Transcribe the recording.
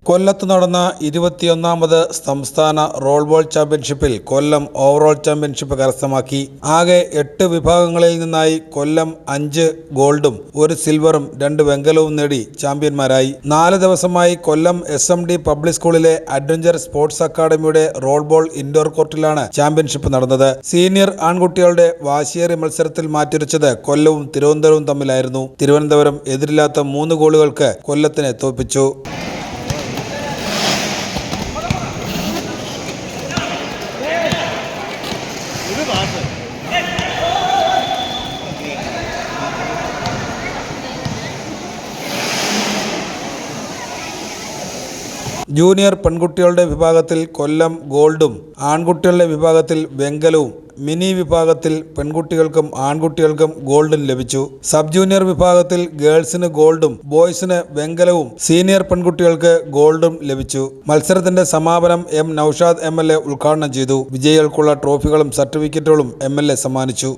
കൊല്ലത്ത് നടന്ന 21ാമത് സംസ്ഥാന റോൾ ബോൾ ചാമ്പ്യൻഷിപ്പിൽ കൊല്ലം ഓവറോൾ ചാമ്പ്യൻഷിപ്പ് കരസ്ഥമാക്കി. ആകെ 8 വിഭാഗങ്ങളിൽ നിന്നായി കൊല്ലം 5 ഗോൾഡും 1 സിൽവറും 2 വെങ്കലവും നേടി ചാമ്പ്യന്മാരായി. 4 ദിവസമായി കൊല്ലം SMD പബ്ലിക് സ്കൂളിലെ അഡ്വഞ്ചർ സ്പോർട്സ് അക്കാദമിയുടെ റോൾ ബോൾ ഇൻഡോർ കോർട്ടിലാണ് ചാമ്പ്യൻഷിപ്പ് നടന്നത്. സീനിയർ ആൺകുട്ടികളുടെ വാശിയേറിയ മത്സരത്തിൽ മാറ്റുരച്ചത് കൊല്ലവും തിരുവനന്തപുരവും തമ്മിലായിരുന്നു. തിരുവനന്തപുരം എതിരില്ലാത്ത 3 ഗോളുകൾക്ക് കൊല്ലത്തിനെ തോൽപ്പിച്ചു. ജൂനിയർ പെൺകുട്ടികളുടെ വിഭാഗത്തിൽ കൊല്ലം ഗോൾഡും ആൺകുട്ടികളുടെ വിഭാഗത്തിൽ വെങ്കലവും മിനി വിഭാഗത്തിൽ പെൺകുട്ടികൾക്കും ആൺകുട്ടികൾക്കും ഗോൾഡും ലഭിച്ചു. സബ് ജൂനിയർ വിഭാഗത്തിൽ ഗേൾസിന് ഗോൾഡും ബോയ്സിന് വെങ്കലവും സീനിയർ പെൺകുട്ടികൾക്ക് ഗോൾഡും ലഭിച്ചു. മത്സരത്തിന്റെ സമാപനം എം നൌഷാദ് MLA ഉദ്ഘാടനം ചെയ്തു. വിജയികൾക്കുള്ള ട്രോഫികളും സർട്ടിഫിക്കറ്റുകളും MLA സമ്മാനിച്ചു.